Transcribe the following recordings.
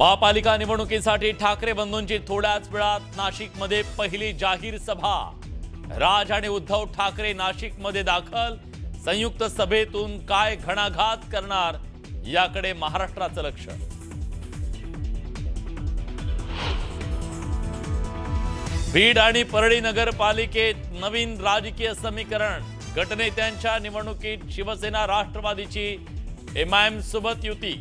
महापालिका निवडणुकीसाठी ठाकरे बंधूंची थोड्याच वेळात नाशिकमध्ये पहिली जाहीर सभा। राज आणि उद्धव ठाकरे नाशिकमध्ये दाखल। संयुक्त सभेतून काय घणाघात करणार याकडे महाराष्ट्राचं लक्ष। बीड आणि परळी नगरपालिकेत नवीन राजकीय समीकरण। गटनेत्यांच्या निवडणुकीत शिवसेना राष्ट्रवादीची एमआयएम सोबत युती।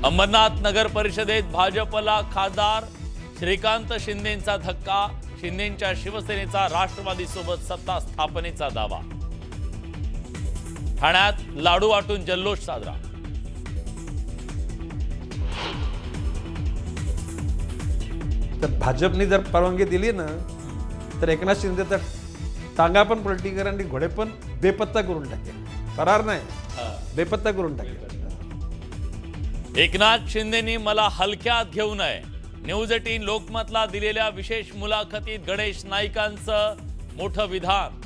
अंबरनाथ नगर परिषदेत भाजपला खासदार श्रीकांत शिंदेंचा धक्का। शिंदेंच्या शिवसेनेचा राष्ट्रवादी सोबत सत्ता स्थापनेचा दावा। ठाण्यात लाडू वाटून जल्लोष साजरा। तर भाजपने जर परवानगी दिली ना तर एकनाथ शिंदे तर टांगा पण पलटी करेल आणि घोडे पण बेपत्ता करून टाकेल। फरार नाही, बेपत्ता करून टाकेल। एकनाथ शिंदेनी मला हलक्यात घेऊ नये। न्यूज 18 लोकमतला दिलेल्या विशेष मुलाखतीत गणेश नाईकांचं मोठं विधान।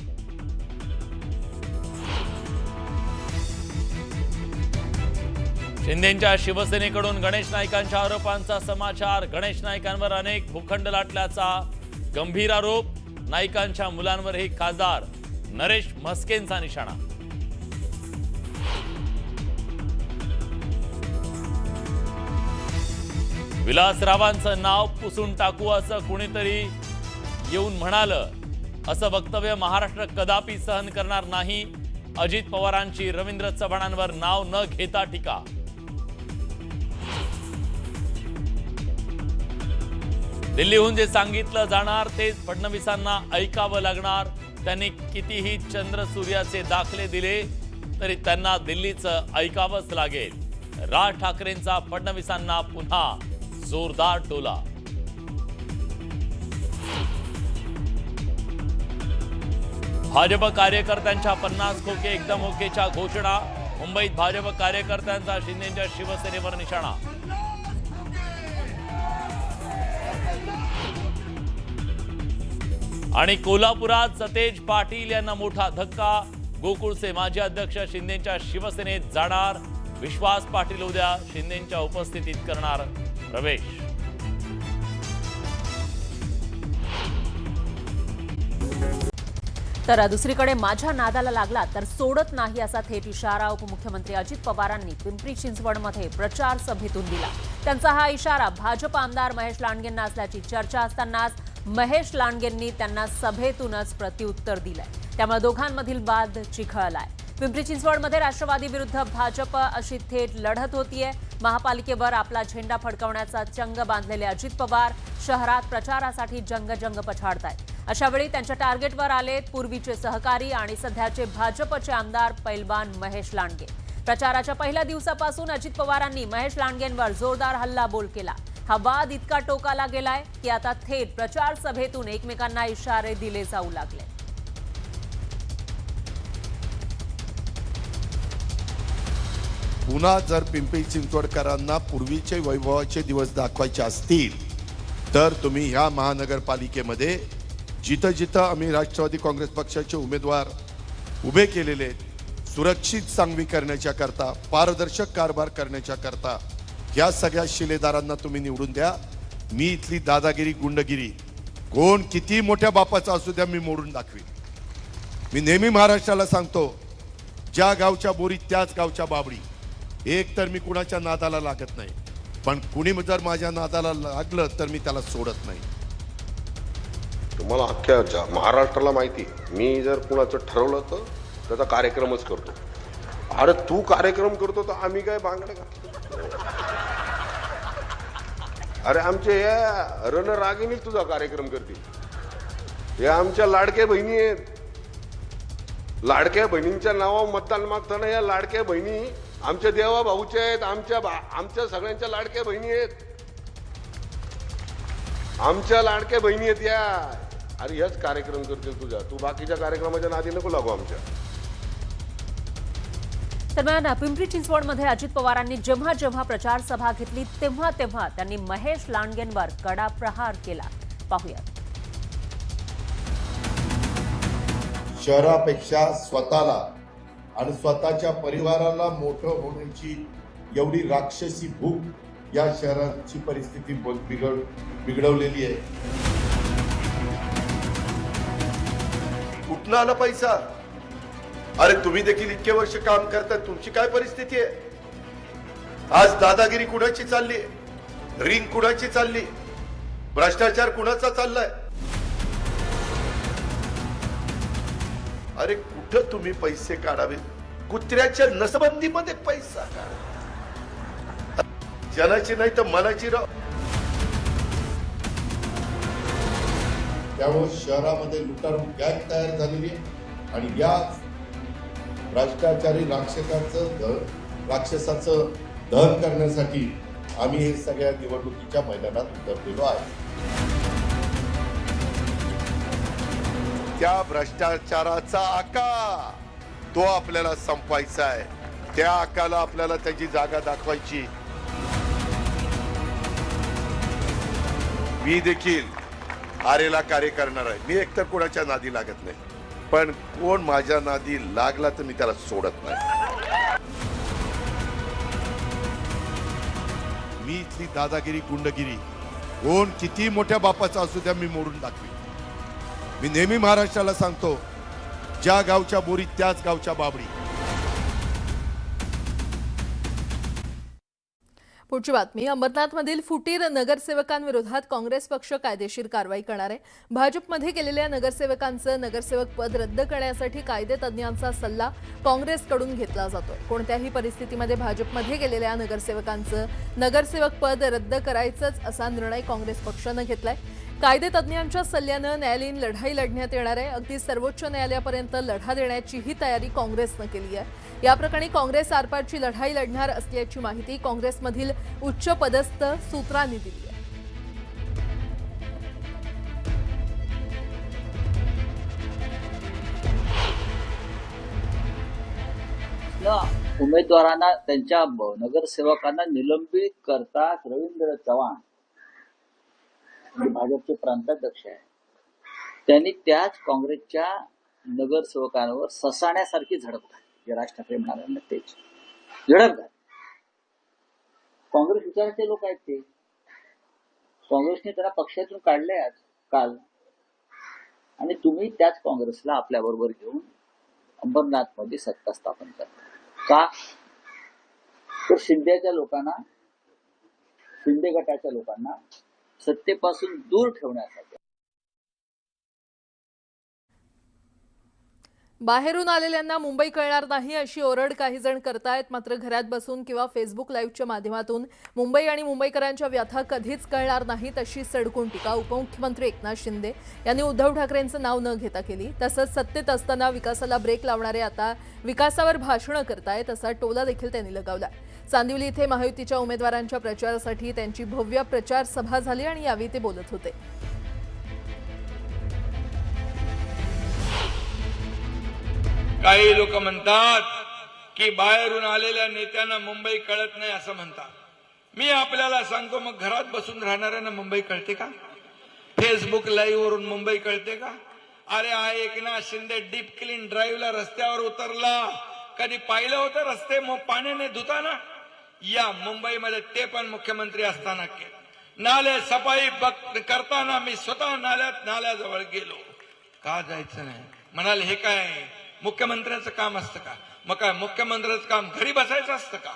शिंदेंच्या शिवसेनेकडून गणेश नाईकांच्या आरोपांचा समाचार। गणेश नाईकांवर अनेक भूखंड लाटल्याचा गंभीर आरोप। नाईकांच्या मुलांवरही खासदार नरेश म्हस्केंचा निशाणा। विलासरावांचं नाव पुसून टाकू असं कुणीतरी येऊन म्हणालं, असं वक्तव्य महाराष्ट्र कदापि सहन करणार नाही। अजित पवारांची रवींद्र चव्हाणांवर नाव न घेता टीका। दिल्लीहून जे सांगितलं जाणार तेच फडणवीसांना ऐकावं लागणार। त्यांनी कितीही चंद्र सूर्याचे दाखले दिले तरी त्यांना दिल्लीचं ऐकावंच लागेल। राज ठाकरेंचा फडणवीसांना पुन्हा जोरदार टोला। भाजप कार्यकर्त्यांच्या 50 खोके एकदम ओकेच्या घोषणा। मुंबईत भाजप कार्यकर्त्यांचा शिंदेच्या शिवसेनेवर निशाणा। आणि कोल्हापुरात सतेज पाटील यांना मोठा धक्का। गोकुळचे माजी अध्यक्ष शिंदेच्या शिवसेनेत जाणार। विश्वास पाटील उद्या शिंदेच्या उपस्थितीत करणार प्रवेश। तर दुसरीकडे माझ्या नादाला लागला तर सोडत नाही असा थेट इशारा उपमुख्यमंत्री अजित पवारांनी पिंपरी चिंचवडमध्ये प्रचार सभेतून दिला। त्यांचा हा इशारा भाजप आमदार महेश लांडगेंना असल्याची चर्चा असतानाच महेश लांडगेंनी त्यांना सभेतूनच प्रत्युत्तर दिलंय। त्यामुळे दोघांमधील वाद चिघळलाय। पिंपरी चिंचवडमध्ये राष्ट्रवादी विरुद्ध भाजप अशी थेट लढत होतीये। महापालिकेवर आपला झेंडा फडकवण्याचा चंग बांधलेले अजित पवार शहरात प्रचारासाठी जंग पछाडतायत। अशावेळी त्यांच्या टार्गेटवर आलेत पूर्वीचे सहकारी आणि सध्याचे भाजपचे आमदार पैलवान महेश लांडगे। प्रचाराच्या पहिल्या दिवसापासून अजित पवारांनी महेश लांडगेंवर जोरदार हल्लाबोल केला। हा वाद इतका टोकाला गेलाय की आता थेट प्रचार सभेतून एकमेकांना इशारे दिले जाऊ लागले। पुन्हा जर पिंपरी चिंचवडकरांना पूर्वीचे वैभवाचे दिवस दाखवायचे असतील तर तुम्ही ह्या महानगरपालिकेमध्ये जिथं जिथं आम्ही राष्ट्रवादी काँग्रेस पक्षाचे उमेदवार उभे केलेले सुरक्षित सांगवी करण्याच्या करता, पारदर्शक कारभार करण्याच्या करता या सगळ्या शिलेदारांना तुम्ही निवडून द्या। मी इथली दादागिरी गुंडगिरी कोण किती मोठ्या बापाचा असू द्या मी मोडून दाखवीन। मी नेहमी महाराष्ट्राला सांगतो, ज्या गावच्या बोरी त्याच गावच्या बाबडी। एक तर मी कुणाच्या नादाला लागत नाही, पण कुणी जर माझ्या नादाला लागलं तर मी त्याला सोडत नाही। तुम्हाला अख्ख्या महाराष्ट्राला माहिती, मी जर कुणाचं ठरवलं तर त्याचा कार्यक्रमच करतो। अरे तू कार्यक्रम करतो तर आम्ही काय बांगडे घालतो? अरे आमचे या रणरागिणी तुझा कार्यक्रम करतील। या आमच्या लाडक्या बहिणी आहेत। लाडक्या बहिणींच्या नावावर मतदान मागताना या लाडक्या बहिणी आमच्या देवा भाऊच्या आहेत। आमच्या सगळ्यांच्या लाडक्या बहिणी आहेत। आमच्या लाडक्या बहिणी आहेत या। अरे हेच कार्यक्रम करतील तुझ्या। तू बाकीच्या कार्यक्रमाच्या नादी नको लागू आमच्या। दरम्यान पिंपरी चिंचवडमध्ये अजित पवारांनी जेव्हा जेव्हा प्रचार सभा घेतली तेव्हा तेव्हा त्यांनी महेश लांडगेंवर कडा प्रहार केला। पाहूया। शहरापेक्षा स्वतःला आणि स्वतःच्या परिवाराला मोठं होण्याची एवढी राक्षसी भूक या शहराची परिस्थिती बिघडवलेली आहे. कुठनं आला पैसा? अरे तुम्ही देखील इतके वर्ष काम करता, तुमची काय परिस्थिती आहे? आज दादागिरी कुणाची चालली, रिंग कुणाची चालली, भ्रष्टाचार कुणाचा चाललाय? अरे कुठं तुम्ही पैसे काढावे? कुत्र्याच्या नसबंदीमध्ये पैसा काढा. जनाची नाही तर मनाची राव. त्यामुळे शहरामध्ये लुटारू गँग तयार झालेली आहे आणि या भ्रष्टाचारी राक्षसाचं दहन करण्यासाठी आम्ही हे सगळ्या निवडणुकीच्या मैदानात उतरलेलो आहे. त्या भ्रष्टाचाराचा आका तो आपल्याला संपवायचा आहे. त्या आकाला आपल्याला त्याची जागा दाखवायची. मी देखील आरेला कार्य करणार आहे. मी एकतर कोणाच्या नादी लागत नाही, पण कोण माझ्या नादी लागला तर मी त्याला सोडत नाही. मी इथली दादागिरी, गुंडगिरी कोण किती मोठ्या बापाचा असू द्या, मी मोडून टाकवी. मी नेहमी महाराष्ट्राला सांगतो, ज्या गावच्या बोरी त्याच गावच्या बाबडी. पुढची बातमी. अंबरनाथमधील फुटीर नगरसेवकांविरोधात काँग्रेस पक्ष कायदेशीर कारवाई करणार आहे. भाजपमध्ये गेलेल्या नगरसेवकांचं नगरसेवक पद रद्द करण्यासाठी कायदेतज्ञांचा सल्ला काँग्रेसकडून घेतला जातोय. कोणत्याही परिस्थितीमध्ये भाजपमध्ये गेलेल्या नगरसेवकांचं नगरसेवक पद रद्द करायचंच असा निर्णय काँग्रेस पक्षानं घेतलाय. कायदेतज्ञांच्या सल्ल्यानं न्यायालयीन लढाई लढण्यात येणार आहे. अगदी सर्वोच्च न्यायालयापर्यंत लढा देण्याचीही तयारी काँग्रेसनं केली आहे. या प्रकरणी काँग्रेस आरपारची लढाई लढणार असल्याची माहिती काँग्रेसमधील उच्च पदस्थ सूत्रांनी दिली आहे. उमेदवारांना, त्यांच्या नगरसेवकांना निलंबित करतात. रवींद्र चव्हाण भाजपचे प्रांताध्यक्ष आहे, त्यांनी त्याच काँग्रेसच्या नगरसेवकांवर ससाण्यासारखी झडपतात. जे राज ठाकरे म्हणाले ना, तेच झडपतात. काँग्रेस विचाराचे लोक आहेत ते. काँग्रेसने त्यांना पक्षातून काढले आज काल, आणि तुम्ही त्याच काँग्रेसला आपल्या बरोबर घेऊन अंबरनाथमध्ये सत्ता स्थापन करता का? तर शिंदेच्या लोकांना, शिंदे गटाच्या लोकांना सत्तेपासून दूर ठेवण्यासाठी. बाहेरून आलेल्यांना मुंबई कळणार नाही अशी ओरड काही जण करतायत. मात्र घरात बसून किंवा फेसबुक लाईव्हच्या माध्यमातून मुंबई आणि मुंबईकरांच्या व्यथा कधीच कळणार नाहीत अशी सडकून टीका उपमुख्यमंत्री एकनाथ शिंदे यांनी उद्धव ठाकरेंचं नाव न घेता केली. तसंच सत्तेत असताना विकासाला ब्रेक लावणारे आता विकासावर भाषणं करतायत असा टोला देखील त्यांनी लगावला. चांदिवली इथे महायुतीच्या उमेदवारांच्या प्रचारासाठी त्यांची भव्य प्रचार सभा झाली आणि यावेळी ते बोलत होते. काही लोक म्हणतात की बाहेरून आलेल्या नेत्यांना मुंबई कळत नाही असं म्हणतात. मी आपल्याला सांगतो, मग घरात बसून राहणाऱ्यांना मुंबई कळते का? फेसबुक लाईव्ह वरून मुंबई कळते का? अरे हा एकनाथ शिंदे डीप क्लीन ड्राईव्हला रस्त्यावर उतरला. कधी पाहिलं होतं रस्ते पाण्याने धुताना? या मुंबईमध्ये ते पण मुख्यमंत्री असताना नाले सफाई करताना मी स्वतः नाल्याजवळ गेलो. का जायचं नाही? म्हणाले हे काय मुख्यमंत्र्यांचं काम असतं का? मग काय मुख्यमंत्र्यांचं काम घरी बसायचं असतं का?